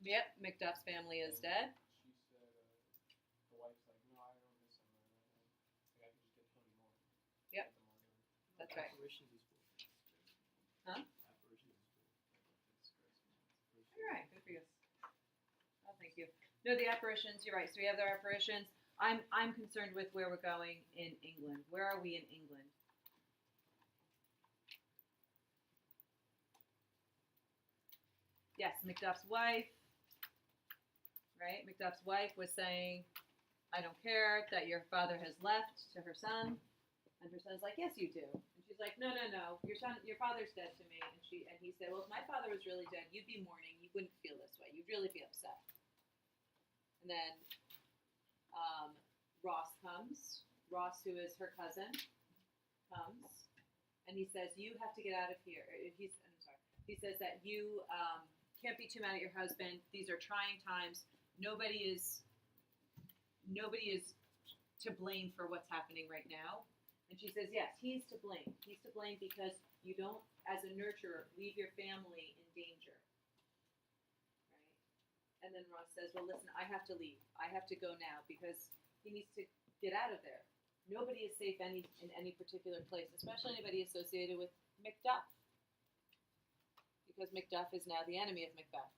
Yep, Macduff's family is dead. She said, the wife's like, no, I don't miss him. Like, I could just get 20 more. Yep. Get them all done. That's right. Apparitions is full. Huh? Apparitions is full. All right, good for you. Oh, thank you. No, the apparitions. You're right. So we have the apparitions. I'm concerned with where we're going in England. Where are we in England? Yes, Macduff's wife. Right, Macduff's wife was saying, "I don't care that your father has left," to her son, and her son's like, "Yes, you do." And she's like, "No, no, no. Your father's dead to me." And he said, "Well, if my father was really dead, you'd be mourning. You wouldn't feel this way. You'd really be upset." And then Ross comes. Ross, who is her cousin, comes, and he says, "You have to get out of here." I'm sorry. He says that you can't be too mad at your husband. These are trying times. Nobody is to blame for what's happening right now. And she says, yes, he's to blame. He's to blame because you don't, as a nurturer, leave your family in danger. Right? And then Ross says, well, listen, I have to leave. I have to go now because he needs to get out of there. Nobody is safe in any particular place, especially anybody associated with Macduff. Because Macduff is now the enemy of Macbeth.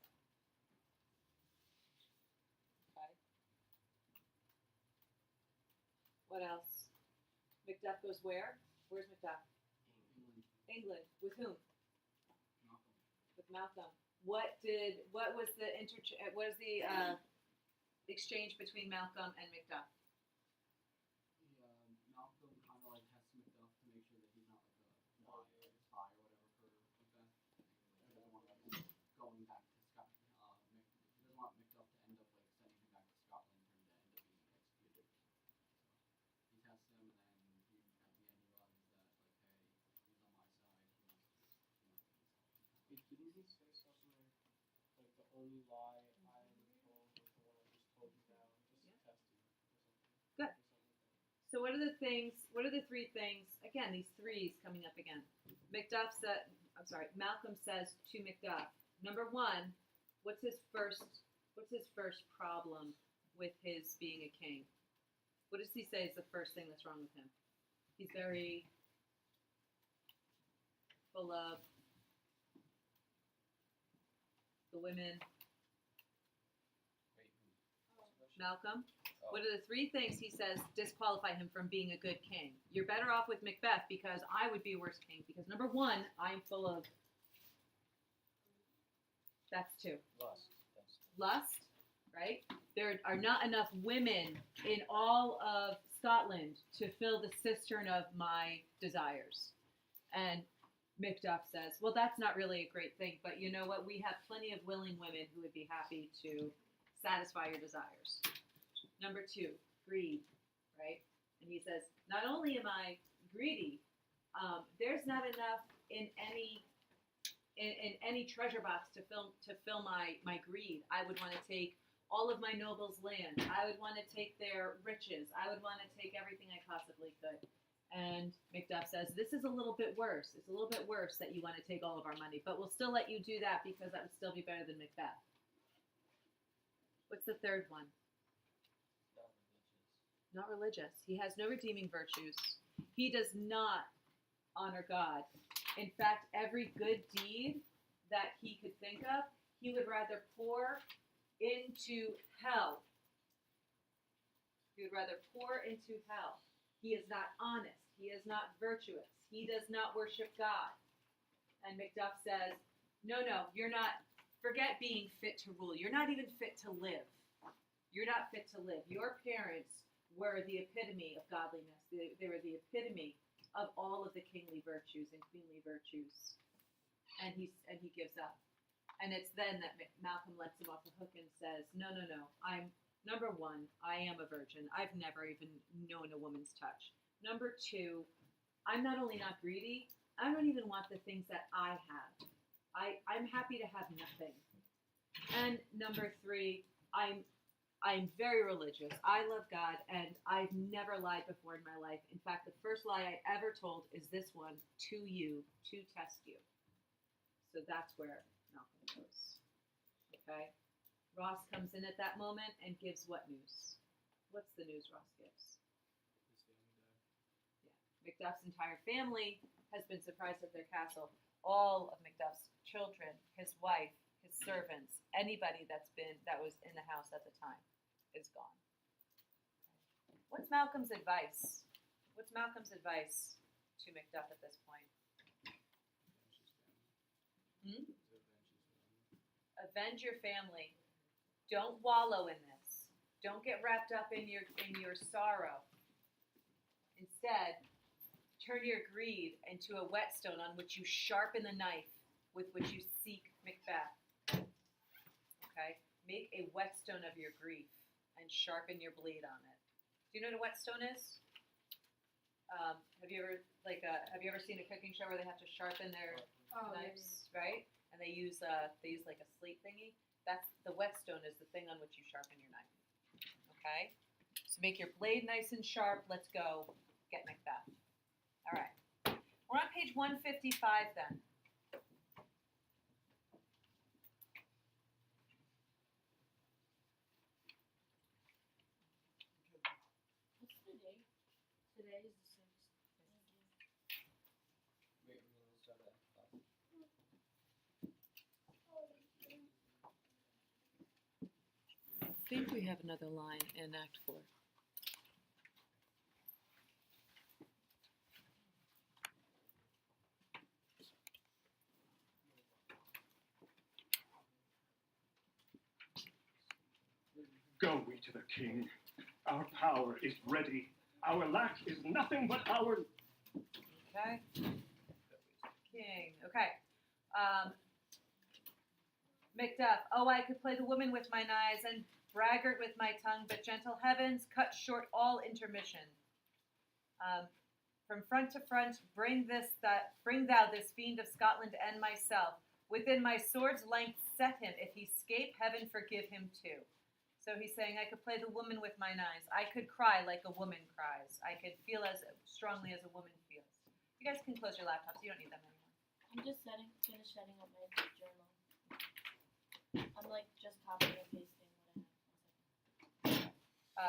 Okay. What else? Macduff goes where? Where's Macduff? England. England. With whom? Malcolm. With Malcolm. What was the exchange between Malcolm and Macduff? Malcolm kind of like tests Macduff to make sure that he's not like a spy or whatever for Macbeth. He doesn't want him going back to Scotland. He doesn't want Macduff to end up like sending him back to Scotland for him to end up being executed. So he tests him, and then at the end he realizes that like, hey, he's on my side. Didn't he say something like the only lie I ever told was the one I just told you now, just to test you or something? Good. So what are the things? What are the three things? Again, these threes coming up again. Malcolm says to Macduff, number one, what's his first problem with his being a king? What does he say is the first thing that's wrong with him? He's very full of the women. Wait, Malcolm? oh. What are the three things he says disqualify him from being a good king? You're better off with Macbeth because I would be a worse king. Because number one, I'm full of. That's two. Lust. Lust, right? There are not enough women in all of Scotland to fill the cistern of my desires. And Macduff says, well, that's not really a great thing, but you know what? We have plenty of willing women who would be happy to satisfy your desires. Number two, greed, right? And he says, not only am I greedy, there's not enough in any treasure box to fill my greed. I would want to take all of my nobles' land. I would want to take their riches. I would want to take everything I possibly could. And Macduff says, this is a little bit worse. It's a little bit worse that you want to take all of our money, but we'll still let you do that because that would still be better than Macbeth. What's the third one? Not religious. He has no redeeming virtues. He does not honor God. In fact, every good deed that he could think of, he would rather pour into hell. He would rather pour into hell. He is not honest. He is not virtuous. He does not worship God. And Macduff says, no, you're not. Forget being fit to rule. You're not even fit to live. You're not fit to live. Your parents were the epitome of godliness. They were the epitome of all of the kingly virtues and queenly virtues. And he gives up. And it's then that Malcolm lets him off the hook and says, no, I'm, number one, I am a virgin. I've never even known a woman's touch. Number two, I'm not only not greedy, I don't even want the things that I have. I'm happy to have nothing. And number three, I'm very religious. I love God, and I've never lied before in my life. In fact, the first lie I ever told is this one, to you, to test you. So that's where Malcolm goes. Okay? Ross comes in at that moment and gives what news? What's the news Ross gives? His family died. Macduff's entire family has been surprised at their castle. All of Macduff's children, his wife, his servants, anybody that was in the house at the time is gone. What's Malcolm's advice? What's Malcolm's advice to Macduff at this point? Avenge his family. Avenge your family. Don't wallow in this. Don't get wrapped up in your sorrow. Instead, turn your greed into a whetstone on which you sharpen the knife with which you seek Macbeth. Okay? Make a whetstone of your grief and sharpen your blade on it. Do you know what a whetstone is? Have you ever seen a cooking show where they have to sharpen their knives, right? And they use like a slate thingy. That's the whetstone is the thing on which you sharpen your knife. Okay? So make your blade nice and sharp. Let's go get Macbeth. All right. We're on page 155 then. What's the date? Today is the 6th. Wait, we're gonna start at Act 5. I think we have another line in Act 4. Go we to the king. Our power is ready. Our lack is nothing but our... Okay. King. Okay. Macduff. Oh, I could play the woman with mine eyes and braggart with my tongue, but gentle heavens, cut short all intermission. From front to front, bring thou this fiend of Scotland and myself. Within my sword's length set him. If he scape, heaven forgive him too. So he's saying, I could play the woman with mine eyes. I could cry like a woman cries. I could feel as strongly as a woman feels. You guys can close your laptops. You don't need them anymore. I'm just finished setting up my journal. I'm like just copying and pasting what I have.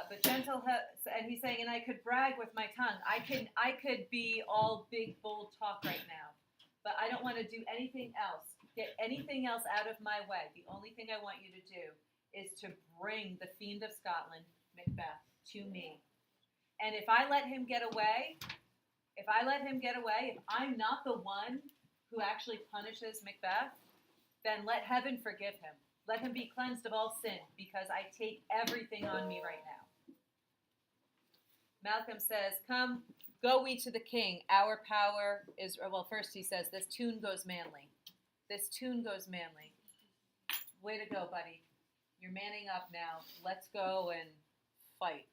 But and he's saying, and I could brag with my tongue. I could be all big, bold talk right now. But I don't want to do anything else. Get anything else out of my way. The only thing I want you to do is to bring the fiend of Scotland, Macbeth, to me. And if I let him get away, if I'm not the one who actually punishes Macbeth, then let heaven forgive him. Let him be cleansed of all sin, because I take everything on me right now. Malcolm says, come, go we to the king. Our power is, well, first he says, this tune goes manly. This tune goes manly. Way to go, buddy. You're manning up now. Let's go and fight,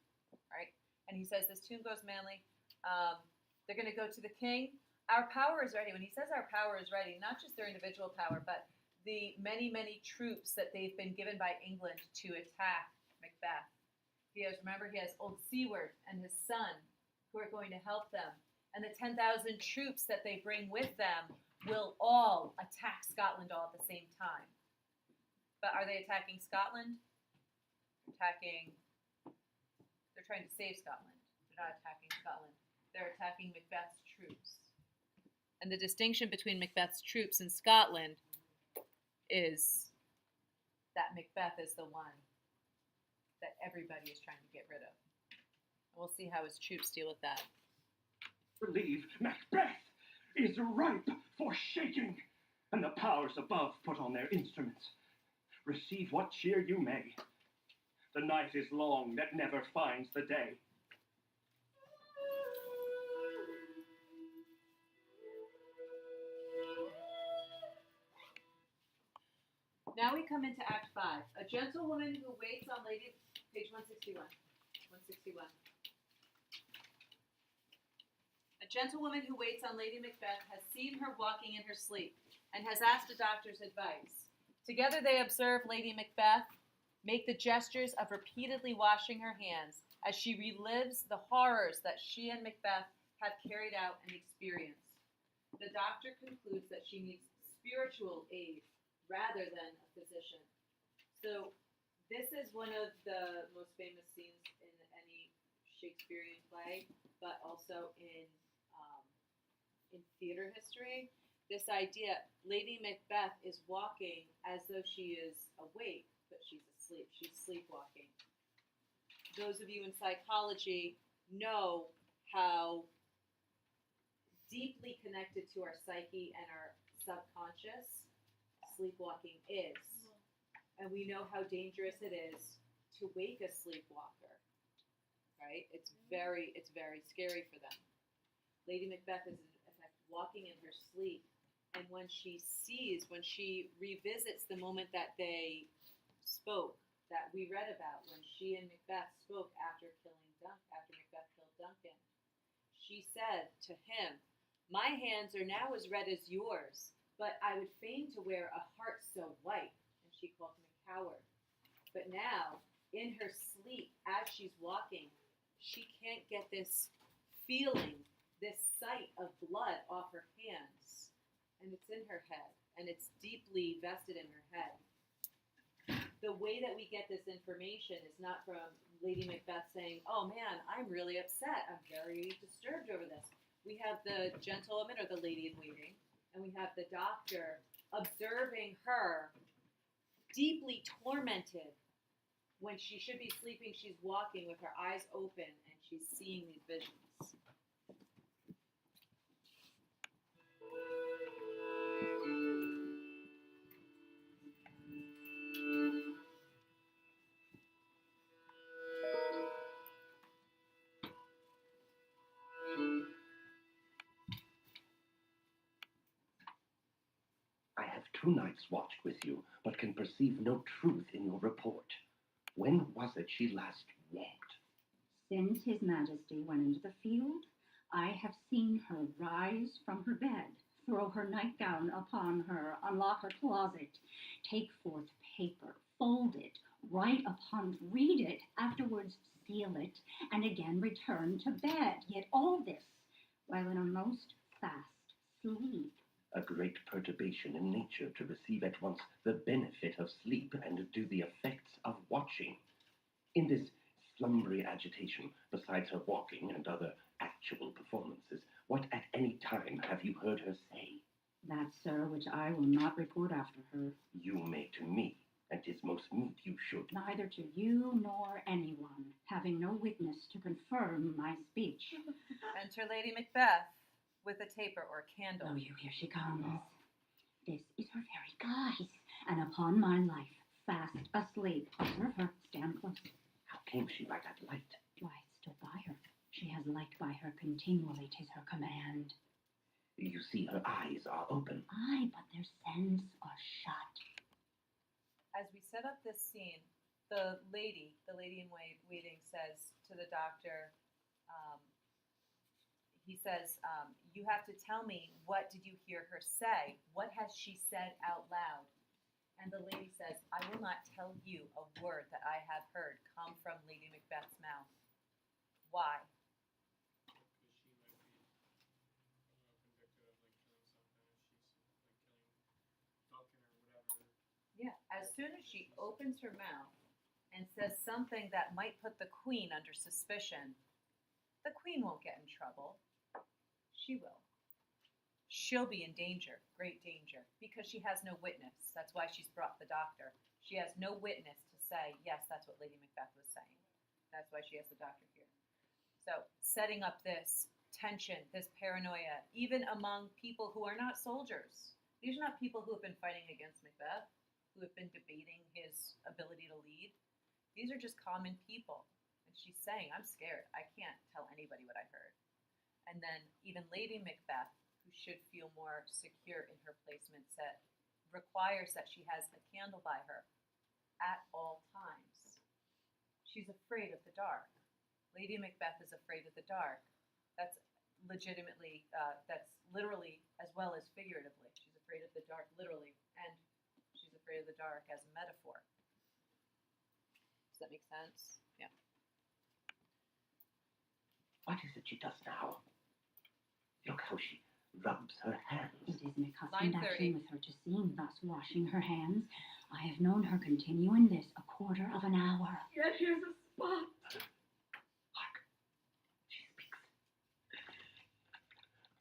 right? And he says, this tune goes manly. They're going to go to the king. Our power is ready. When he says our power is ready, not just their individual power, but the many, many troops that they've been given by England to attack Macbeth. Remember, he has old Seward and his son who are going to help them. And the 10,000 troops that they bring with them will all attack Scotland all at the same time. But are they attacking Scotland? They're trying to save Scotland. They're not attacking Scotland. They're attacking Macbeth's troops. And the distinction between Macbeth's troops and Scotland is that Macbeth is the one that everybody is trying to get rid of. And we'll see how his troops deal with that. Believe Macbeth is ripe for shaking, and the powers above put on their instruments. Receive what cheer you may. The night is long that never finds the day. Now we come into Act 5. A gentlewoman who waits on Lady... Page 161. 161. A gentlewoman who waits on Lady Macbeth has seen her walking in her sleep and has asked a doctor's advice. Together they observe Lady Macbeth make the gestures of repeatedly washing her hands as she relives the horrors that she and Macbeth have carried out and experienced. The doctor concludes that she needs spiritual aid rather than a physician. So This is one of the most famous scenes in any Shakespearean play, but also in theater history. This idea, Lady Macbeth is walking as though she is awake, but she's asleep. She's sleepwalking. Those of you in psychology know how deeply connected to our psyche and our subconscious sleepwalking is. And we know how dangerous it is to wake a sleepwalker, right? It's very scary for them. Lady Macbeth is in effect walking in her sleep, and when she revisits the moment that they spoke, that we read about, when she and Macbeth spoke after Macbeth killed Duncan, she said to him, "My hands are now as red as yours, but I would fain to wear a heart so white." And she called him a coward. But now, in her sleep, as she's walking, she can't get this feeling, this sight of blood off her hands. And it's in her head, and it's deeply vested in her head. The way that we get this information is not from Lady Macbeth saying, "Oh man, I'm really upset. I'm very disturbed over this." We have the gentlewoman or the lady in waiting, and we have the doctor observing her deeply tormented. When she should be sleeping, she's walking with her eyes open, and she's seeing these visions. I have 2 nights watched with you, but can perceive no truth in your report. When was it she last walked? Since His Majesty went into the field, I have seen her rise from her bed, throw her nightgown upon her, unlock her closet, take forth paper, fold it, write upon it, read it, afterwards seal it, and again return to bed. Yet all this while in a most fast sleep. A great perturbation in nature to receive at once the benefit of sleep and do the effects of watching. In this slumbery agitation, besides her walking and other actual performances, what at any time have you heard her say? That, sir, which I will not report after her. You may to me, and 'tis most meet you should. Neither to you nor anyone, having no witness to confirm my speech. Enter Lady Macbeth with a taper or candle. Oh, here she comes. This is her very guise, and upon my life, fast asleep. Observe her, stand close. How came she by that light? Why, it stood by her. She has light by her continually, 'tis her command. You see her eyes are open. Aye, but their sense are shut. As we set up this scene, the lady in waiting says to the doctor, he says, "You have to tell me, what did you hear her say? What has she said out loud?" And the lady says, "I will not tell you a word that I have heard come from Lady Macbeth's mouth." Why? Because she might be convicted of killing something if she's killing Duncan or whatever. Yeah, as soon as she opens her mouth and says something that might put the queen under suspicion, the queen won't get in trouble. She will. She'll be in danger, great danger, because she has no witness. That's why she's brought the doctor. She has no witness to say, yes, that's what Lady Macbeth was saying. That's why she has the doctor here. So setting up this tension, this paranoia, even among people who are not soldiers. These are not people who have been fighting against Macbeth, who have been debating his ability to lead. These are just common people. And she's saying, I'm scared. I can't tell anybody what I heard. And then even Lady Macbeth, who should feel more secure in her placement set, requires that she has a candle by her at all times. She's afraid of the dark. Lady Macbeth is afraid of the dark. That's legitimately, that's literally as well as figuratively. She's afraid of the dark literally, and she's afraid of the dark as a metaphor. Does that make sense? Yeah. What is it she does now? Look how she rubs her hands. It is an Line accustomed 30. action with her to seem thus washing her hands. I have known her continue in this a quarter of an hour. Yet here's a spot. Hark. She speaks.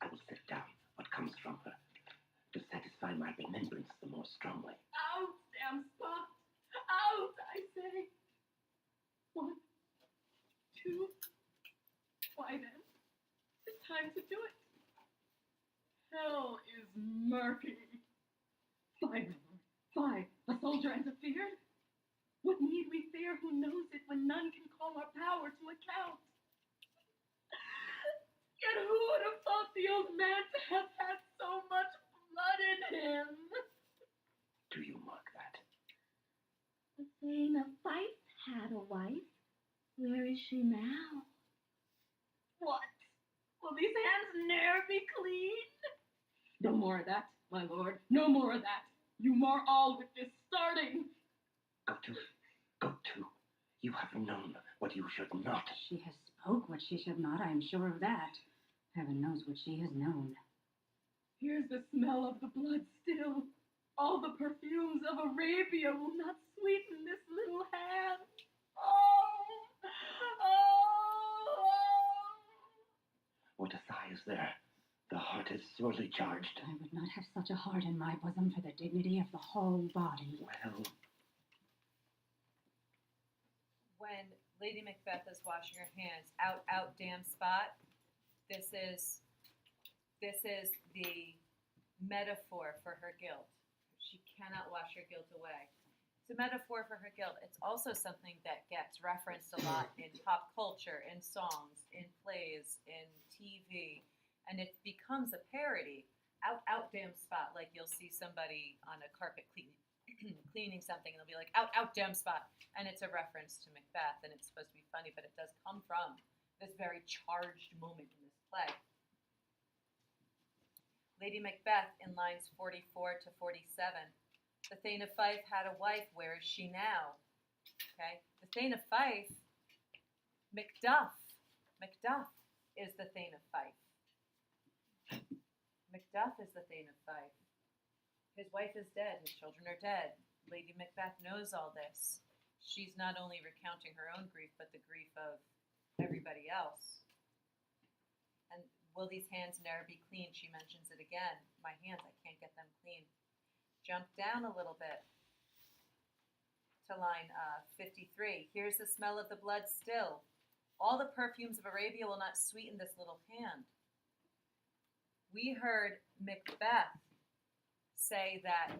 I will set down what comes from her to satisfy my remembrance the more strongly. Out, damn spot. Out, I say. 1, 2. Why then? It's time to do it. Hell is murky. 5, my lord. 5. A soldier and a feared? What need we fear who knows it when none can call our power to account? Yet who would have thought the old man to have had so much blood in him? Do you mark that? The Thane of Fife had a wife. Where is she now? What? Will these hands ne'er be clean? No more of that, my lord. No more of that. You mar all with this starting. Go to. Go to. You have known what you should not. She has spoke what she should not, I am sure of that. Heaven knows what she has known. Here's the smell of the blood still. All the perfumes of Arabia will not sweeten this little hand. Oh! Oh! What a sigh is there? The heart is sorely charged. I would not have such a heart in my bosom for the dignity of the whole body. Well, When Lady Macbeth is washing her hands, out, damn spot. This is the metaphor for her guilt. She cannot wash her guilt away. It's a metaphor for her guilt. It's also something that gets referenced a lot in pop culture, in songs, in plays, in TV, and it becomes a parody. Out, damn spot. Like you'll see somebody on a carpet cleaning something, and they'll be like, out, damn spot. And it's a reference to Macbeth, and it's supposed to be funny, but it does come from this very charged moment in this play. Lady Macbeth in lines 44 to 47. The Thane of Fife had a wife, where is she now? Okay, the Thane of Fife, Macduff is the Thane of Fife. Macduff is the Thane of Fife. His wife is dead, his children are dead. Lady Macbeth knows all this. She's not only recounting her own grief, but the grief of everybody else. And will these hands ne'er be clean? She mentions it again. My hands, I can't get them clean. Jump down a little bit to line 53. Here's the smell of the blood still. All the perfumes of Arabia will not sweeten this little hand. We heard Macbeth say that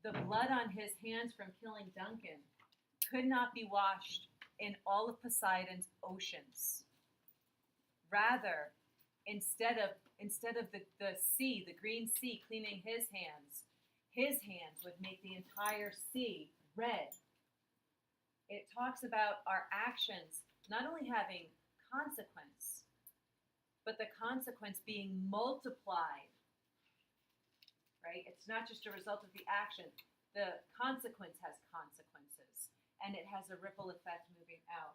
the blood on his hands from killing Duncan could not be washed in all of Poseidon's oceans. Rather, instead of the sea, the green sea, cleaning his hands would make the entire sea red. It talks about our actions not only having consequence, but the consequence being multiplied. Right? It's not just a result of the action. The consequence has consequences, and it has a ripple effect moving out.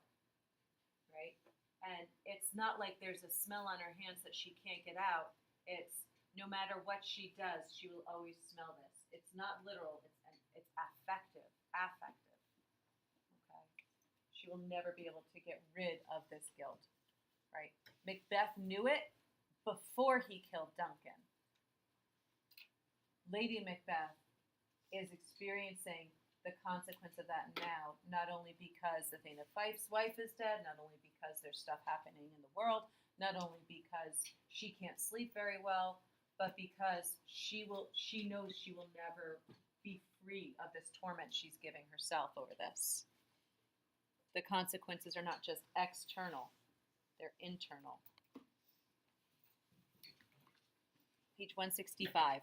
Right? And it's not like there's a smell on her hands that she can't get out. It's no matter what she does, she will always smell this. It's not literal. It's affective. Okay? She will never be able to get rid of this guilt. Right? Macbeth knew it before he killed Duncan. Lady Macbeth is experiencing the consequence of that now, not only because the Thane of Fife's wife is dead, not only because there's stuff happening in the world, not only because she can't sleep very well, but because she knows she will never be free of this torment she's giving herself over this. The consequences are not just external, they're internal. Page 165.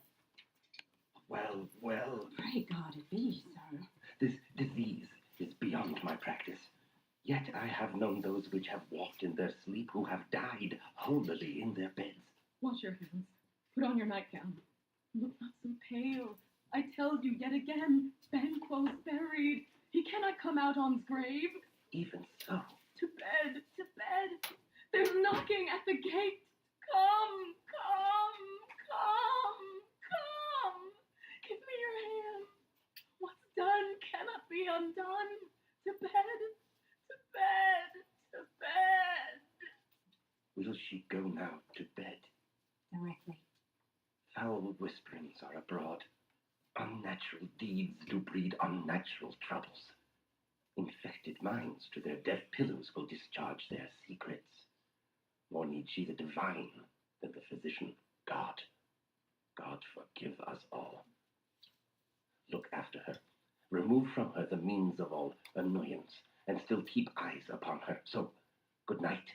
Well, Pray God it be, sir. this disease is beyond my practice. Yet I have known those which have walked in their sleep who have died holily in their beds. Wash your hands. Put on your nightgown. Look not so pale. I tell you yet again, Banquo's buried. He cannot come out on's grave. Even so, To bed, to bed. There's knocking at the gate. Come, come, come, come. Give me your hand. What's done? be undone. To bed, to bed, to bed. Will she go now to bed? Directly. Foul whisperings are abroad. Unnatural deeds do breed unnatural troubles. Infected minds to their deaf pillows will discharge their secrets. More need she the divine than the physician, God. God forgive us all. Look after her. Remove from her the means of all annoyance, and still keep eyes upon her. So, good night.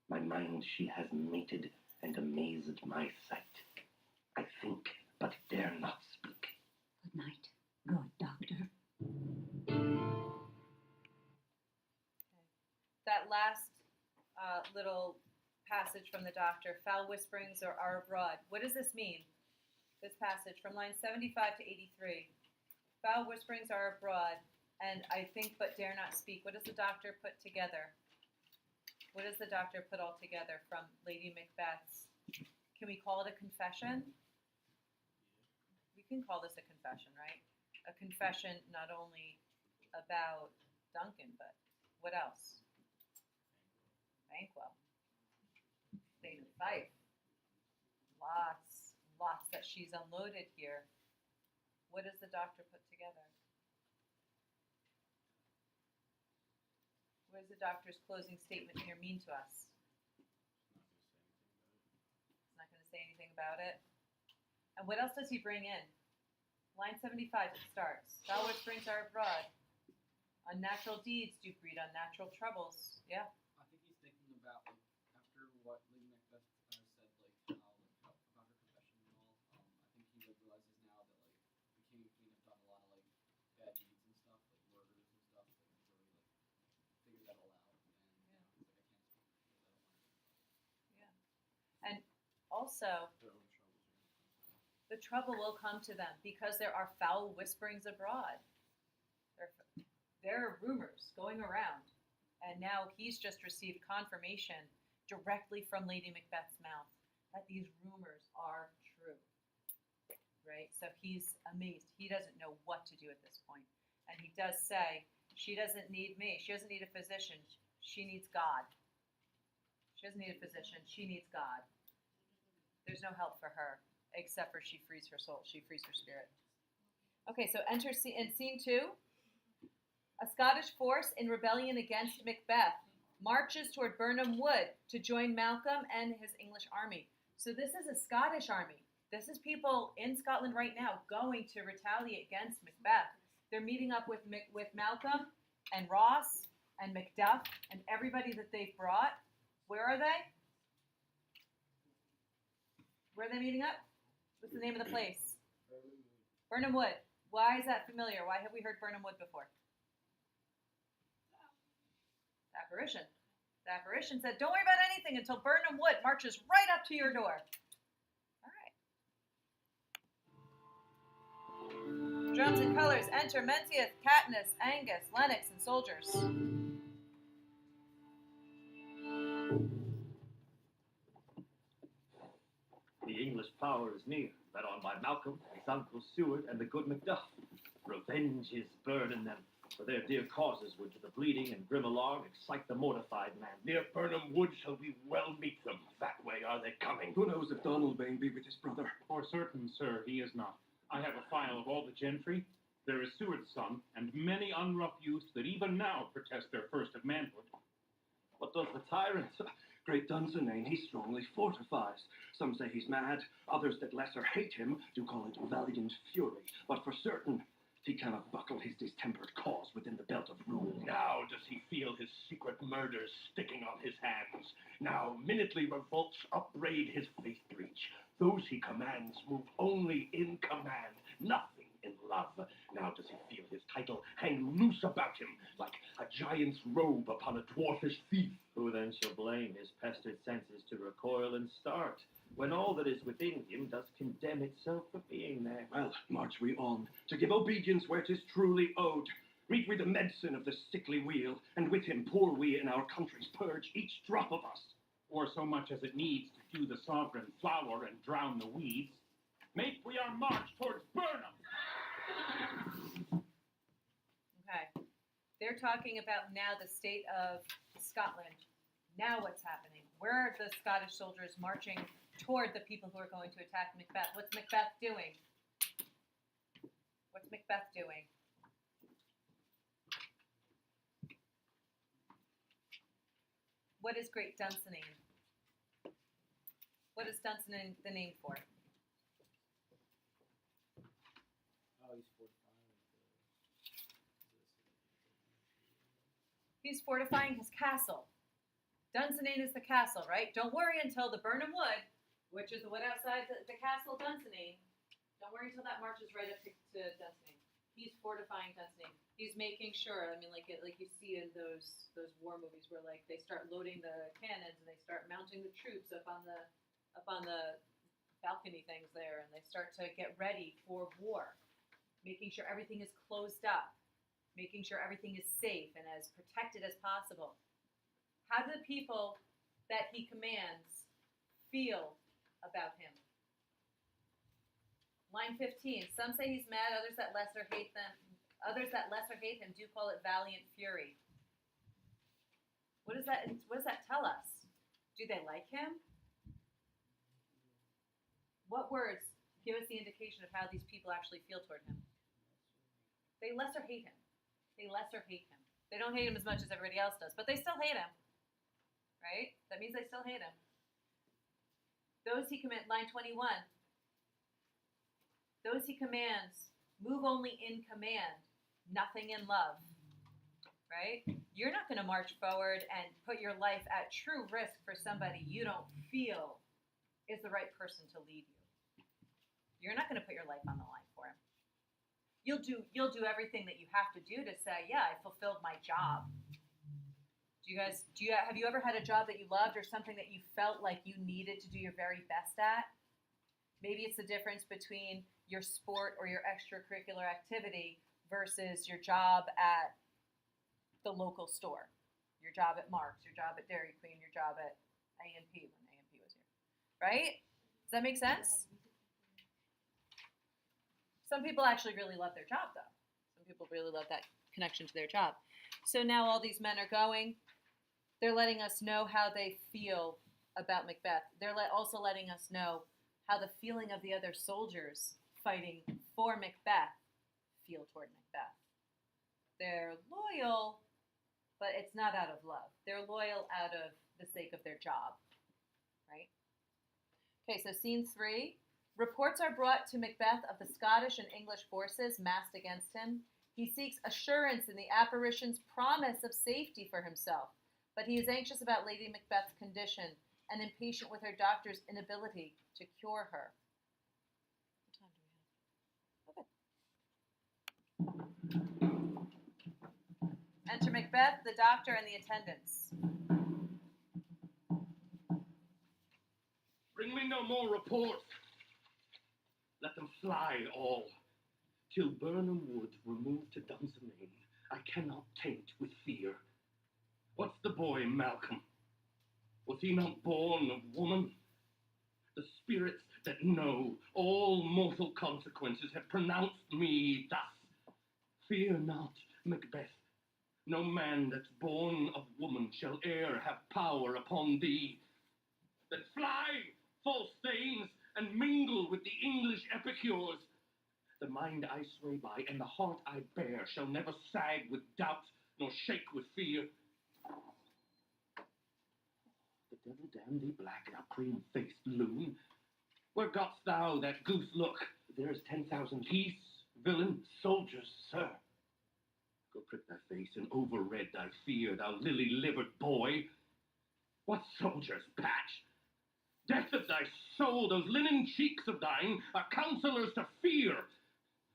My mind she has mated and amazed my sight. I think, but dare not speak. Good night. Good doctor. That last little passage from the doctor, foul whisperings are abroad. What does this mean? This passage from line 75 to 83. Foul whisperings are abroad, and I think but dare not speak. What does the doctor put together? What does the doctor put all together from Lady Macbeth's? Can we call it a confession? We can call this a confession, right? A confession not only about Duncan, but what else? Banquo. State of Fife. Lots that she's unloaded here. What does the doctor put together? What does the doctor's closing statement here mean to us? He's not going to say anything about it. And what else does he bring in? Line 75, it starts. Foul whisperings are abroad. Unnatural deeds do breed unnatural troubles. Yeah. I think he's thinking about, like, after what Lady Macbeth said, like, about her confession and all. I think he like realizes now that like the king and queen have done a lot of like bad deeds and stuff, like murders and stuff. Like he's already like figured that all out, and he's like, I can't speak because I don't want to. Yeah. And also, Their own troubles. the trouble will come to them because there are foul whisperings abroad. There are rumors going around. And now he's just received confirmation directly from Lady Macbeth's mouth that these rumors are true. Right? So he's amazed. He doesn't know what to do at this point. And he does say, she doesn't need me. She doesn't need a physician. She needs God. She doesn't need a physician. She needs God. There's no help for her, except for she frees her soul. She frees her spirit. Okay, so enter in scene 2. A Scottish force in rebellion against Macbeth marches toward Birnam Wood to join Malcolm and his English army. So this is a Scottish army. This is people in Scotland right now going to retaliate against Macbeth. They're meeting up with Malcolm and Ross and Macduff and everybody that they've brought. Where are they? Where are they meeting up? What's the name of the place? Birnam Wood. Why is that familiar? Why have we heard Birnam Wood before? The apparition. The apparition said, don't worry about anything until Birnam Wood marches right up to your door. All right. Drums and colors enter Menteith, Katniss, Angus, Lennox, and soldiers. The English power is near, led on by Malcolm, his uncle Seward, and the good Macduff. Revenge is burden them, for their dear causes would to the bleeding and grim alarm excite the mortified man. Near Birnam Wood shall we well meet them. That way are they coming. Who knows if Donalbain be with his brother? For certain, sir, he is not. I have a file of all the gentry. There is Seward's son, and many unrough youths that even now protest their first of manhood. What does the tyrant? Great Dunsinane he strongly fortifies. Some say he's mad, others that lesser hate him do call it valiant fury. But for certain, he cannot buckle his distempered cause within the belt of rule. Now does he feel his secret murders sticking on his hands. Now minutely revolts upbraid his faith breach. Those he commands move only in command, nothing in love. Now does he feel his title hang loose about him, like a giant's robe upon a dwarfish thief. Who then shall blame his pestered senses to recoil and start, when all that is within him does condemn itself for being there? Well, march we on, to give obedience where 'tis truly owed. Read we the medicine of the sickly wheel, and with him pour we in our country's purge each drop of us. Or so much as it needs to do the sovereign flower and drown the weeds. Make we our march towards Burnham! Okay. They're talking about now the state of Scotland. Now what's happening? Where are the Scottish soldiers marching toward the people who are going to attack Macbeth? What's Macbeth doing? What's Macbeth doing? What is Great Dunsinane? What is Dunsinane the name for? Oh, he's 45. He's fortifying his castle. Dunsinane is the castle, right? Don't worry until the Burnham Wood, which is the wood outside the castle Dunsinane. Don't worry until that marches right up to Dunsinane. He's fortifying Dunsinane. He's making sure. I mean, like you see in those war movies where like they start loading the cannons and they start mounting the troops up on the balcony things there, and they start to get ready for war, making sure everything is closed up, making sure everything is safe and as protected as possible. How do the people that he commands feel about him? Line 15. Some say he's mad, others that lesser hate him do call it valiant fury. What does that tell us? Do they like him? What words give us the indication of how these people actually feel toward him? They lesser hate him. They lesser hate him. They don't hate him as much as everybody else does, but they still hate him. Right? That means they still hate him. Those he commands, line 21. Those he commands move only in command, nothing in love. Right? You're not going to march forward and put your life at true risk for somebody you don't feel is the right person to lead you. You're not going to put your life on the line for him. You'll do everything that you have to do to say, yeah, I fulfilled my job. Have you ever had a job that you loved or something that you felt like you needed to do your very best at? Maybe it's the difference between your sport or your extracurricular activity versus your job at the local store, your job at Mark's, your job at Dairy Queen, your job at A&P when A&P was here. Right? Does that make sense? Some people actually really love their job, though. Some people really love that connection to their job. So now all these men are going. They're letting us know how they feel about Macbeth. They're also letting us know how the feeling of the other soldiers fighting for Macbeth feel toward Macbeth. They're loyal, but it's not out of love. They're loyal out of the sake of their job, right? Okay, so scene 3. Reports are brought to Macbeth of the Scottish and English forces massed against him. He seeks assurance in the apparition's promise of safety for himself, but he is anxious about Lady Macbeth's condition and impatient with her doctor's inability to cure her. What time do we have? Okay. Enter Macbeth, the doctor, and the attendants. Bring me no more reports. Let them fly all. Till Burnham Wood removed to Dunsinane, I cannot taint with fear. What's the boy, Malcolm? Was he not born of woman? The spirits that know all mortal consequences have pronounced me thus. Fear not, Macbeth. No man that's born of woman shall e'er have power upon thee. Then fly, false thanes, and mingle with the English epicures. The mind I sway by and the heart I bear shall never sag with doubt nor shake with fear. The devil damn thee black, thou cream-faced loon. Where got'st thou that goose look? There's 10,000 geese, villain, soldiers, sir. Go prick thy face and overred thy fear, thou lily-livered boy. What soldiers, Patch? Death of thy soul, those linen cheeks of thine are counselors to fear.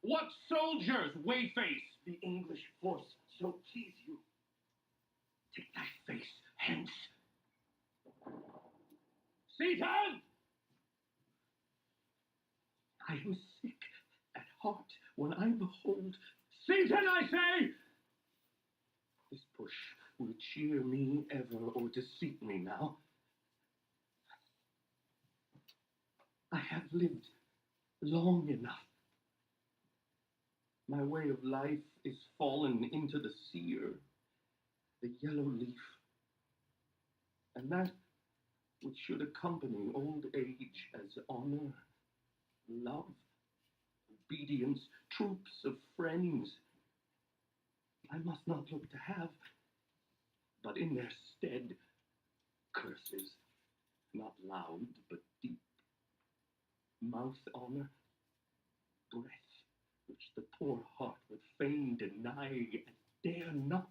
What soldiers, Wayface? The English force so please you. Take thy face hence. Satan! I am sick at heart when I behold Satan, I say! This push will cheer me ever or deceit me now. I have lived long enough. My way of life is fallen into the seer, the yellow leaf. And that which should accompany old age as honor, love, obedience, troops of friends, I must not look to have, but in their stead, curses, not loud but deep, mouth honor, breath, which the poor heart would fain deny and dare not.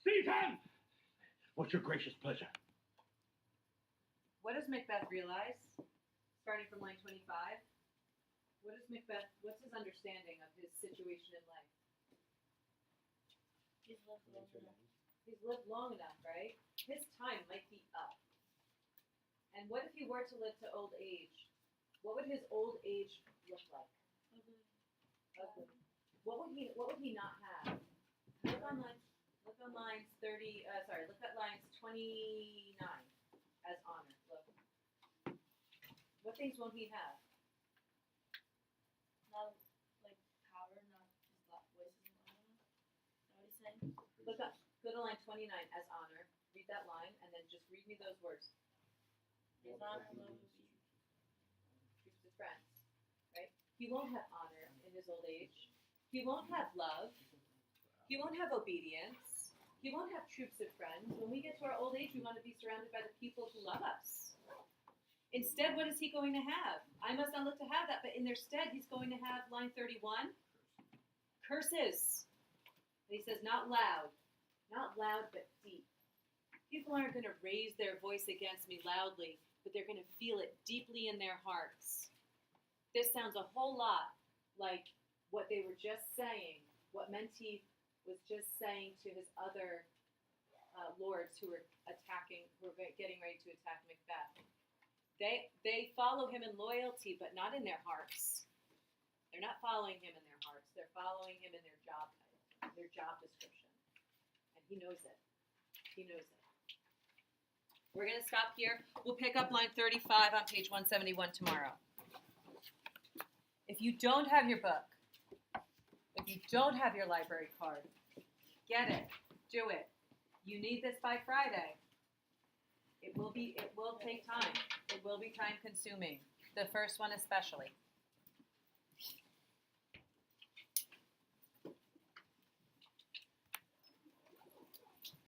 Caesar! What's your gracious pleasure? What does Macbeth realize? Starting from line 25. What's his understanding of his situation in life? He's lived long enough. He's lived long enough, right? His time might be up. And what if he were to live to old age? What would his old age look like? Ugly. What would he not have? Look at lines 29 as honor. Look. What things won't he have? Not like power, not his voice isn't loud enough. Is that what he's saying? Look up. Go to line 29 as honor. Read that line and then just read me those words. His honor, love, obedience. Troops of friends. Right? He won't have honor in his old age. He won't have love. He won't have obedience. He won't have troops of friends. When we get to our old age, we want to be surrounded by the people who love us. Instead, what is he going to have? I must not look to have that, but in their stead, he's going to have line 31. Curses. And he says, not loud, but deep. People aren't going to raise their voice against me loudly, but they're going to feel it deeply in their hearts. This sounds a whole lot like what they were just saying, what Menteith was just saying to his other lords who were getting ready to attack Macbeth. They follow him in loyalty, but not in their hearts. They're not following him in their hearts. They're following him in their job title, their job description. And he knows it. He knows it. We're going to stop here. We'll pick up line 35 on page 171 tomorrow. If you don't have your book, if you don't have your library card, get it. Do it. You need this by Friday. It will take time. It will be time consuming. The first one especially.